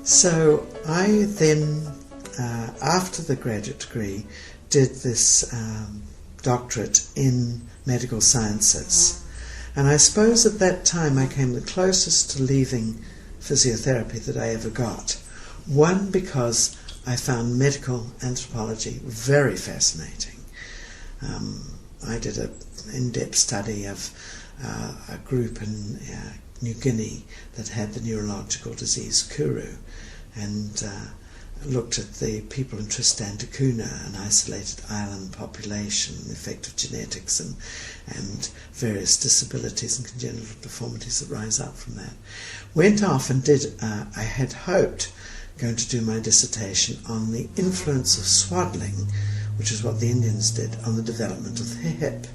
So I then, after the graduate degree, did this doctorate in medical sciences. And I suppose at that time I came the closest to leaving physiotherapy that I ever got. One, because I found medical anthropology very fascinating. I did an in-depth study of a group in New Guinea that had the neurological disease Kuru, and looked at the people in Tristan da Cunha, an isolated island population, the effect of genetics and various disabilities and congenital deformities that rise up from that. Went off and did, I had hoped, going to do my dissertation on the influence of swaddling, which is what the Indians did, on the development of the hip.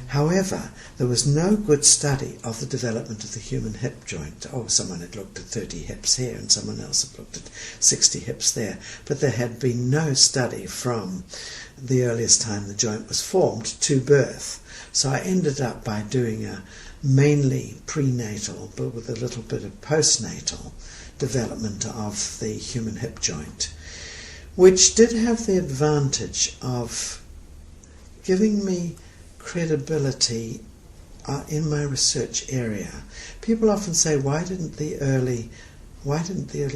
However, there was no good study of the development of the human hip joint. Oh, someone had looked at 30 hips here and someone else had looked at 60 hips there, but there had been no study from the earliest time the joint was formed to birth. So I ended up by doing a mainly prenatal, but with a little bit of postnatal development of the human hip joint, which did have the advantage of giving me credibility in my research area. People often say, why didn't the early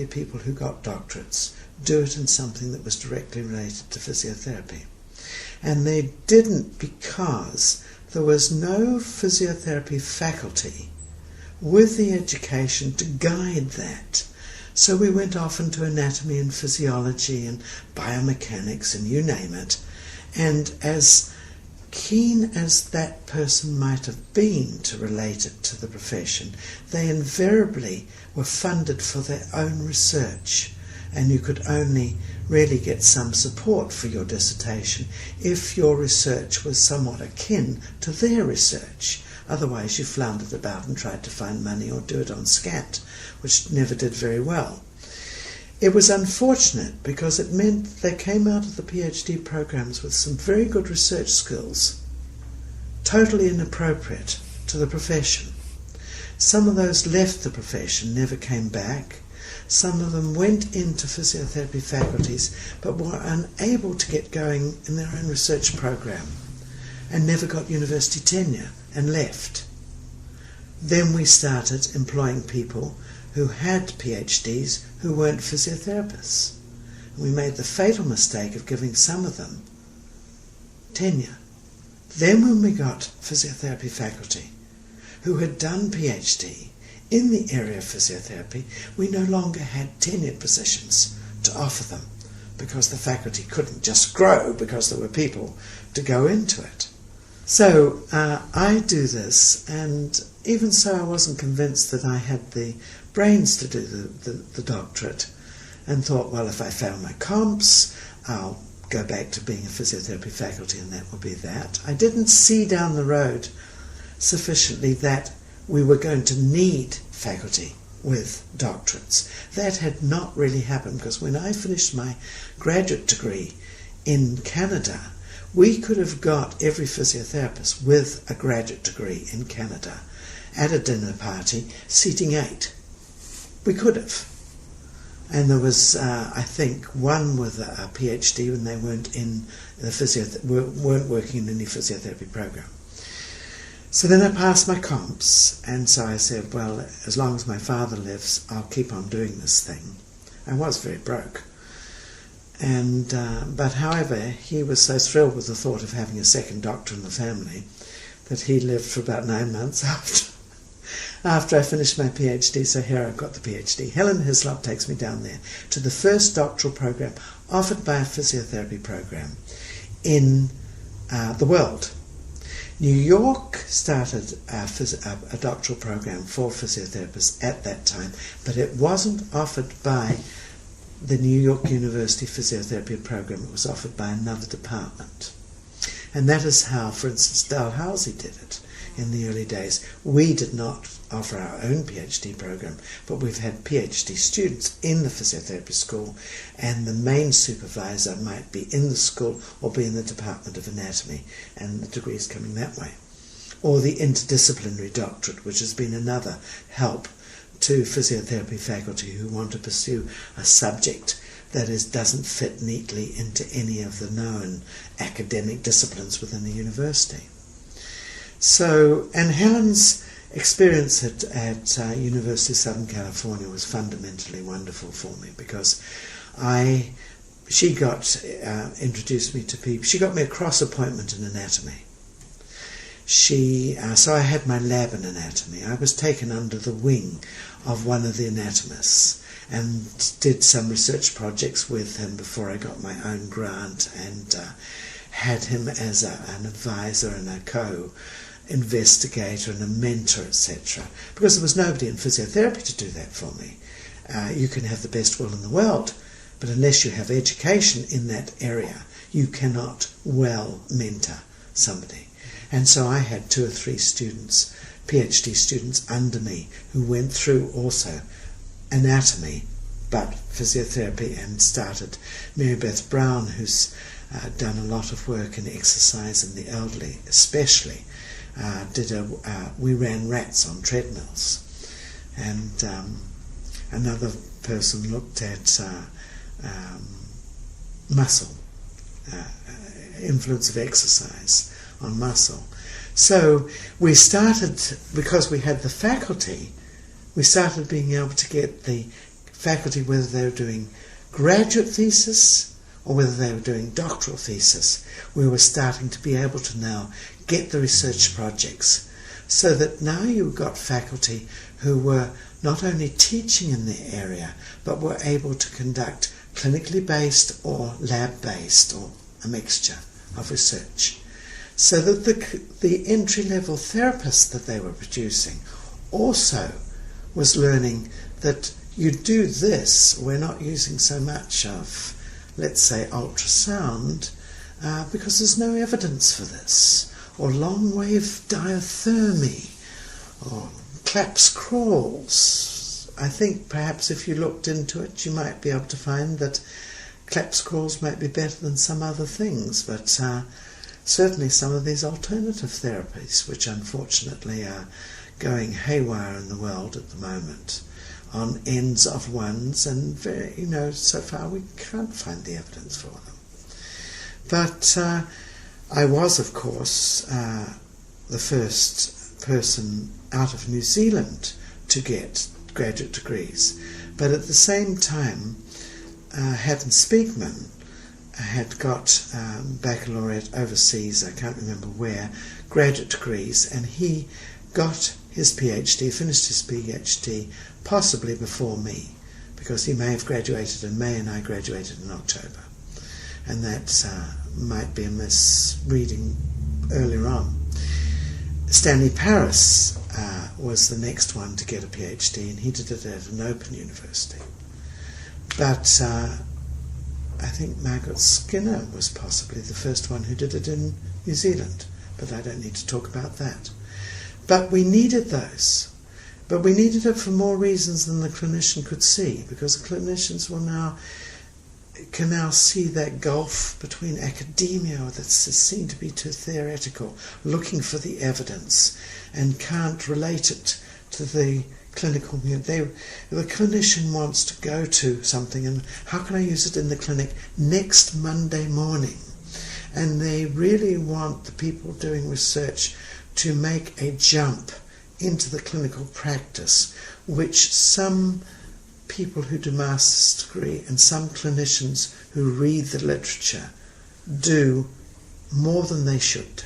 people who got doctorates do it in something that was directly related to physiotherapy? And they didn't, because there was no physiotherapy faculty with the education to guide that. So we went off into anatomy and physiology and biomechanics and you name it, and as keen as that person might have been to relate it to the profession, they invariably were funded for their own research, and you could only really get some support for your dissertation if your research was somewhat akin to their research. Otherwise you floundered about and tried to find money or do it on scant, which never did very well. It was unfortunate because it meant they came out of the PhD programs with some very good research skills, totally inappropriate to the profession. Some of those left the profession, never came back. Some of them went into physiotherapy faculties but were unable to get going in their own research program and never got university tenure and left. Then we started employing people who had PhDs who weren't physiotherapists. We made the fatal mistake of giving some of them tenure. Then when we got physiotherapy faculty who had done PhD in the area of physiotherapy, we no longer had tenured positions to offer them because the faculty couldn't just grow because there were people to go into it. So I do this, and even so I wasn't convinced that I had the brains to do the doctorate, and thought, well, if I fail my comps, I'll go back to being a physiotherapy faculty and that will be that. I didn't see down the road sufficiently that we were going to need faculty with doctorates. That had not really happened, because when I finished my graduate degree in Canada, we could have got every physiotherapist with a graduate degree in Canada at a dinner party, seating 8. We could have. And there was, I think, one with a PhD when they weren't in the weren't working in any physiotherapy program. So then I passed my comps, and so I said, well, as long as my father lives, I'll keep on doing this thing. I was very broke. And but however, he was so thrilled with the thought of having a second doctor in the family that he lived for about 9 months after I finished my PhD. So here I've got the PhD. Helen Hislop takes me down there to the first doctoral program offered by a physiotherapy program in the world. New York started a doctoral program for physiotherapists at that time, but it wasn't offered by the New York University Physiotherapy program. It was offered by another department. And that is how, for instance, Dalhousie did it in the early days. We did not offer our own PhD program, but we've had PhD students in the physiotherapy school, and the main supervisor might be in the school or be in the Department of Anatomy, and the degrees coming that way. Or the interdisciplinary doctorate, which has been another help to physiotherapy faculty who want to pursue a subject that doesn't fit neatly into any of the known academic disciplines within the university. So, and Helen's experience at University of Southern California was fundamentally wonderful for me, because she got introduced me to people. She got me a cross appointment in anatomy. So I had my lab in anatomy. I was taken under the wing of one of the anatomists and did some research projects with him before I got my own grant, and had him as an advisor and a co-investigator and a mentor, etc. Because there was nobody in physiotherapy to do that for me. You can have the best will in the world, but unless you have education in that area, you cannot well mentor somebody. And so I had 2 or 3 students, PhD students under me, who went through also anatomy, but physiotherapy, and started. Mary Beth Brown, who's done a lot of work in exercise in the elderly especially, we ran rats on treadmills. And another person looked at muscle, influence of exercise on muscle. So we started, because we had the faculty, we started being able to get the faculty, whether they were doing graduate thesis or whether they were doing doctoral thesis, we were starting to be able to now get the research projects, so that now you've got faculty who were not only teaching in the area, but were able to conduct clinically based or lab-based, or a mixture of research. So that the entry-level therapist that they were producing also was learning that you do this. We're not using so much of, let's say, ultrasound, because there's no evidence for this, or long-wave diathermy, or claps crawls. I think perhaps if you looked into it, you might be able to find that claps crawls might be better than some other things, but certainly some of these alternative therapies, which unfortunately are going haywire in the world at the moment, on ends of ones, and so far we can't find the evidence for them. But I was, of course, the first person out of New Zealand to get graduate degrees. But at the same time, Haddon Speakman had got baccalaureate overseas, I can't remember where, graduate degrees, and he got his PhD, finished his PhD, possibly before me, because he may have graduated in May and I graduated in October. And that might be a misreading earlier on. Stanley Paris was the next one to get a PhD, and he did it at an open university. But I think Margaret Skinner was possibly the first one who did it in New Zealand, but I don't need to talk about that. But we needed those. But we needed it for more reasons than the clinician could see, because the clinicians can now see that gulf between academia that's seen to be too theoretical, looking for the evidence, and can't relate it to the clinical. The clinician wants to go to something, and how can I use it in the clinic next Monday morning? And they really want the people doing research to make a jump into the clinical practice, which some people who do master's degree and some clinicians who read the literature do more than they should do,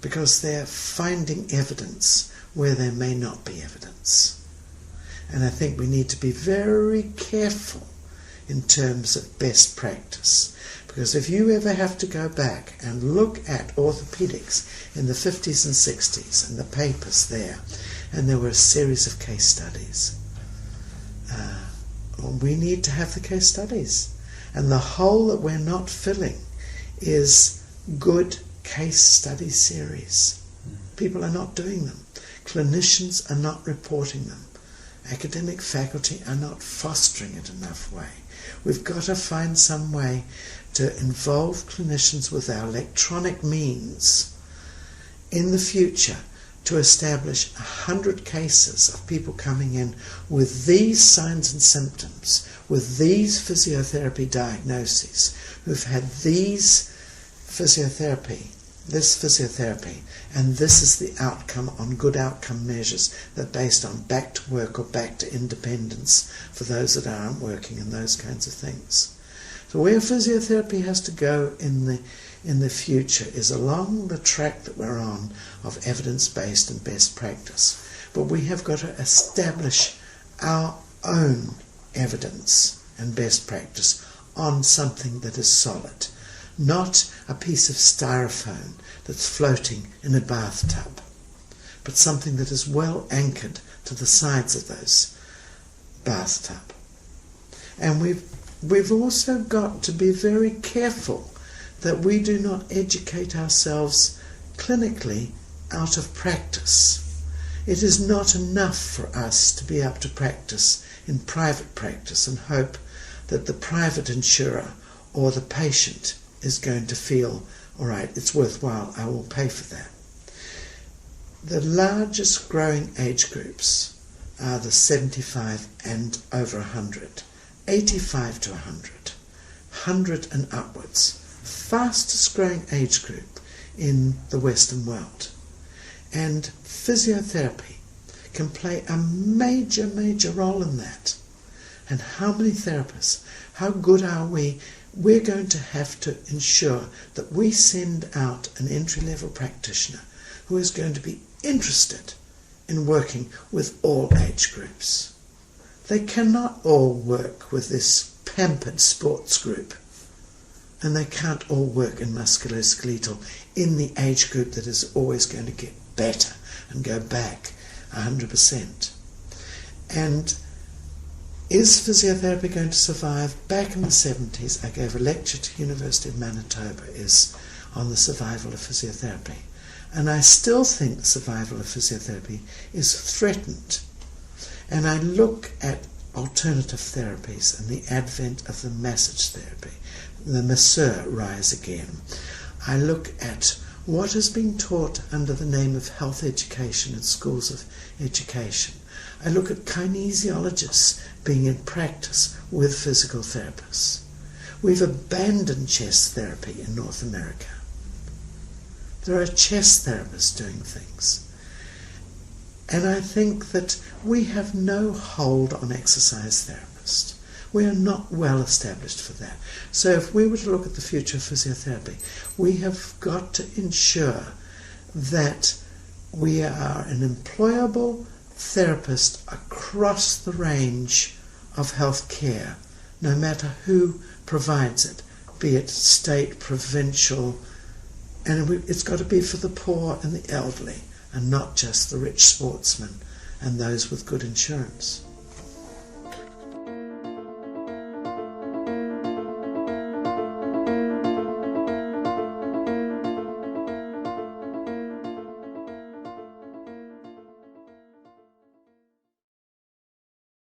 because they're finding evidence where there may not be evidence. And I think we need to be very careful in terms of best practice, because if you ever have to go back and look at orthopedics in the 50s and 60s and the papers there, and there were a series of case studies, we need to have the case studies. And the hole that we're not filling is good case study series. People are not doing them. Clinicians are not reporting them. Academic faculty are not fostering it enough way. We've got to find some way to involve clinicians with our electronic means in the future, to establish 100 cases of people coming in with these signs and symptoms, with these physiotherapy diagnoses, who've had this physiotherapy, and this is the outcome on good outcome measures that are based on back to work or back to independence for those that aren't working and those kinds of things. So where physiotherapy has to go in the future is along the track that we're on of evidence-based and best practice. But we have got to establish our own evidence and best practice on something that is solid, not a piece of styrofoam that's floating in a bathtub, but something that is well anchored to the sides of those bathtub. And we've also got to be very careful that we do not educate ourselves clinically out of practice. It is not enough for us to be able to practice in private practice and hope that the private insurer or the patient is going to feel, all right, it's worthwhile, I will pay for that. The largest growing age groups are the 75 and over 100, 85 to 100, 100 and upwards. Fastest growing age group in the Western world. And physiotherapy can play a major, major role in that. And how many therapists, how good are we? We're going to have to ensure that we send out an entry-level practitioner who is going to be interested in working with all age groups. They cannot all work with this pampered sports group, and they can't all work in musculoskeletal in the age group that is always going to get better and go back 100%. And is physiotherapy going to survive? Back in the 70s, I gave a lecture to University of Manitoba on the survival of physiotherapy. And I still think the survival of physiotherapy is threatened. And I look at alternative therapies and the advent of the massage therapy, the masseur rise again. I look at what is being taught under the name of health education in schools of education. I look at kinesiologists being in practice with physical therapists. We've abandoned chest therapy in North America. There are chest therapists doing things. And I think that we have no hold on exercise therapists. We are not well established for that. So if we were to look at the future of physiotherapy, we have got to ensure that we are an employable therapist across the range of health care, no matter who provides it, be it state, provincial, and it's got to be for the poor and the elderly, and not just the rich sportsmen and those with good insurance.